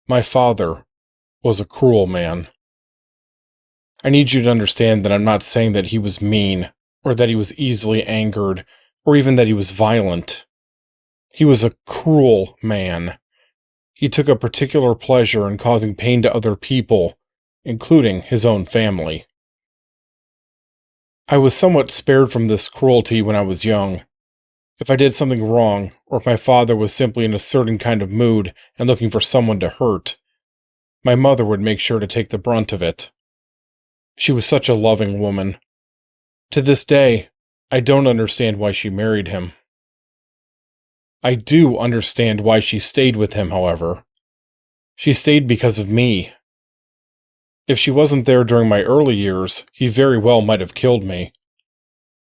My father was a cruel man. I need you to understand that I'm not saying that he was mean, or that he was easily angered, or even that he was violent. He was a cruel man. He took a particular pleasure in causing pain to other people, including his own family. I was somewhat spared from this cruelty when I was young. If I did something wrong, or if my father was simply in a certain kind of mood and looking for someone to hurt, my mother would make sure to take the brunt of it. She was such a loving woman. To this day, I don't understand why she married him. I do understand why she stayed with him, however. She stayed because of me. If she wasn't there during my early years, he very well might have killed me.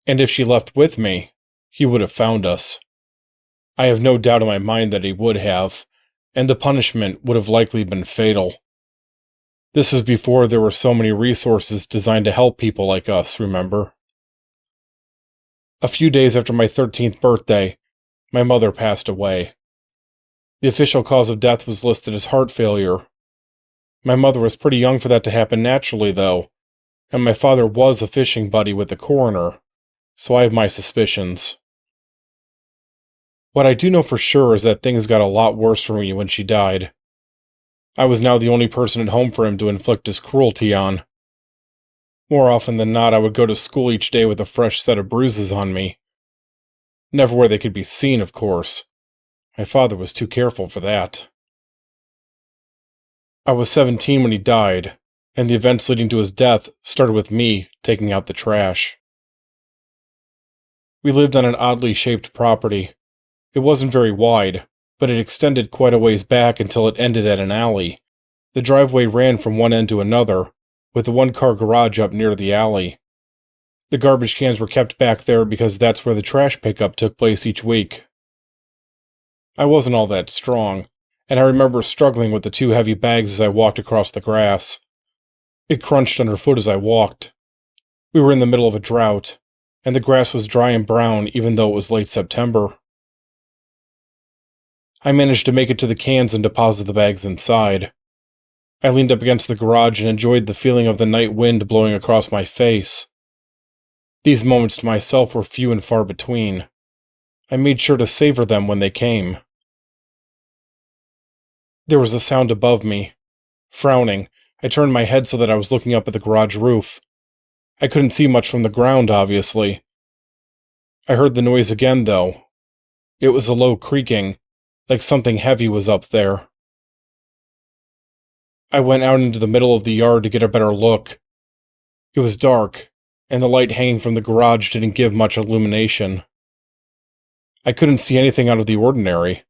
And if she left with me, he would have found us. I have no doubt in my mind that he would have, and the punishment would have likely been fatal. This is before there were so many resources designed to help people like us, remember? A few days after my 13th birthday, my mother passed away. The official cause of death was listed as heart failure. My mother was pretty young for that to happen naturally, though, and my father was a fishing buddy with the coroner, so I have my suspicions. What I do know for sure is that things got a lot worse for me when she died. I was now the only person at home for him to inflict his cruelty on. More often than not, I would go to school each day with a fresh set of bruises on me. Never where they could be seen, of course. My father was too careful for that. I was 17 when he died, and the events leading to his death started with me taking out the trash. We lived on an oddly shaped property. It wasn't very wide, but it extended quite a ways back until it ended at an alley. The driveway ran from one end to another, with the one-car garage up near the alley. The garbage cans were kept back there because that's where the trash pickup took place each week. I wasn't all that strong, and I remember struggling with the two heavy bags as I walked across the grass. It crunched underfoot as I walked. We were in the middle of a drought, and the grass was dry and brown even though it was late September. I managed to make it to the cans and deposit the bags inside. I leaned up against the garage and enjoyed the feeling of the night wind blowing across my face. These moments to myself were few and far between. I made sure to savor them when they came. There was a sound above me. Frowning, I turned my head so that I was looking up at the garage roof. I couldn't see much from the ground, obviously. I heard the noise again, though. It was a low creaking, like something heavy was up there. I went out into the middle of the yard to get a better look. It was dark, and the light hanging from the garage didn't give much illumination. I couldn't see anything out of the ordinary.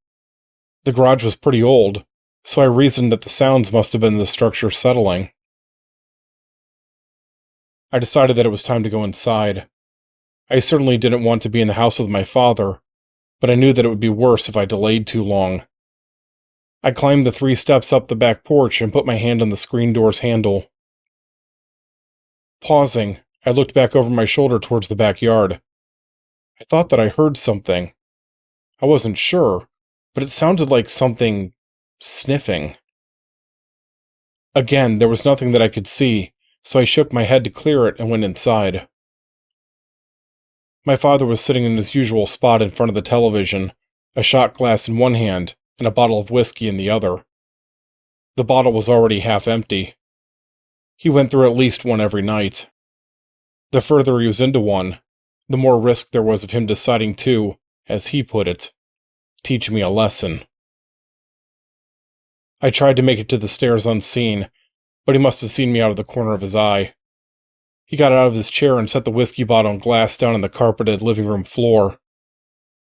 The garage was pretty old, so I reasoned that the sounds must have been the structure settling. I decided that it was time to go inside. I certainly didn't want to be in the house with my father, but I knew that it would be worse if I delayed too long. I climbed the 3 steps up the back porch and put my hand on the screen door's handle. Pausing, I looked back over my shoulder towards the backyard. I thought that I heard something. I wasn't sure, but it sounded like something sniffing. Again, there was nothing that I could see, so I shook my head to clear it and went inside. My father was sitting in his usual spot in front of the television, a shot glass in one hand and a bottle of whiskey in the other. The bottle was already half empty. He went through at least one every night. The further he was into one, the more risk there was of him deciding to, as he put it, teach me a lesson. I tried to make it to the stairs unseen, but he must have seen me out of the corner of his eye. He got out of his chair and set the whiskey bottle and glass down on the carpeted living room floor.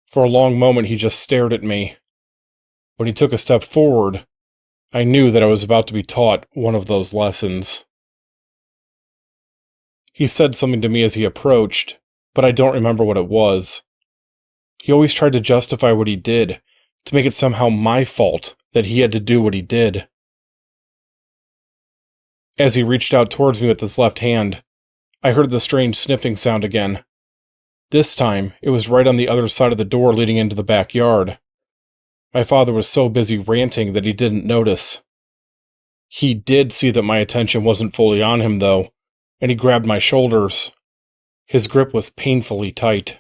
For a long moment he just stared at me. When he took a step forward, I knew that I was about to be taught one of those lessons. He said something to me as he approached, but I don't remember what it was. He always tried to justify what he did, to make it somehow my fault that he had to do what he did. As he reached out towards me with his left hand, I heard the strange sniffing sound again. This time, it was right on the other side of the door leading into the backyard. My father was so busy ranting that he didn't notice. He did see that my attention wasn't fully on him, though, and he grabbed my shoulders. His grip was painfully tight.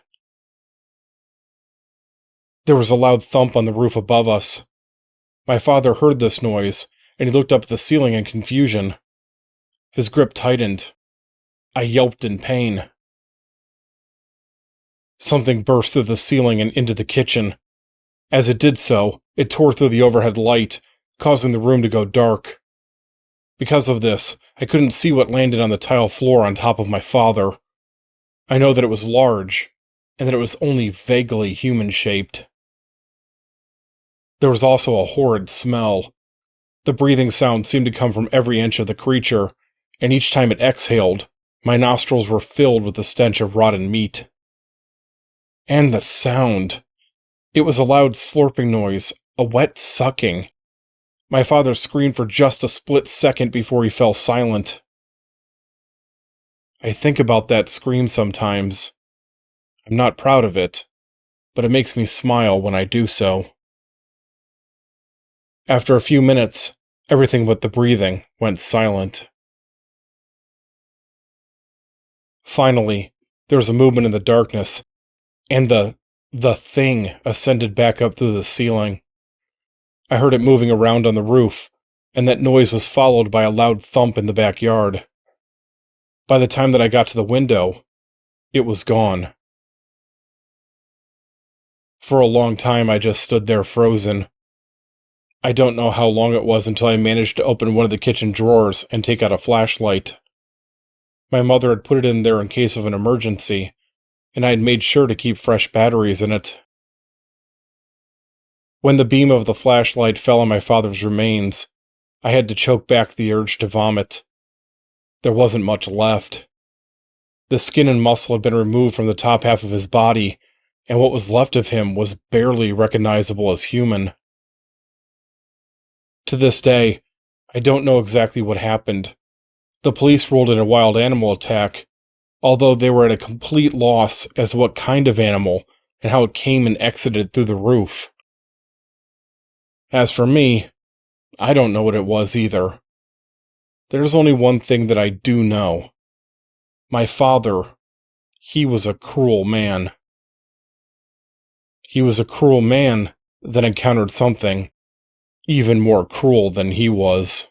There was a loud thump on the roof above us. My father heard this noise, and he looked up at the ceiling in confusion. His grip tightened. I yelped in pain. Something burst through the ceiling and into the kitchen. As it did so, it tore through the overhead light, causing the room to go dark. Because of this, I couldn't see what landed on the tile floor on top of my father. I know that it was large, and that it was only vaguely human-shaped. There was also a horrid smell. The breathing sound seemed to come from every inch of the creature, and each time it exhaled, my nostrils were filled with the stench of rotten meat. And the sound. It was a loud slurping noise, a wet sucking. My father screamed for just a split second before he fell silent. I think about that scream sometimes. I'm not proud of it, but it makes me smile when I do so. After a few minutes, everything but the breathing went silent. Finally, there was a movement in the darkness, and the thing ascended back up through the ceiling. I heard it moving around on the roof, and that noise was followed by a loud thump in the backyard. By the time that I got to the window, it was gone. For a long time, I just stood there frozen. I don't know how long it was until I managed to open one of the kitchen drawers and take out a flashlight. My mother had put it in there in case of an emergency, and I had made sure to keep fresh batteries in it. When the beam of the flashlight fell on my father's remains, I had to choke back the urge to vomit. There wasn't much left. The skin and muscle had been removed from the top half of his body, and what was left of him was barely recognizable as human. To this day, I don't know exactly what happened. The police ruled it a wild animal attack, although they were at a complete loss as to what kind of animal and how it came and exited through the roof. As for me, I don't know what it was either. There's only one thing that I do know. My father, he was a cruel man. He was a cruel man that encountered something even more cruel than he was.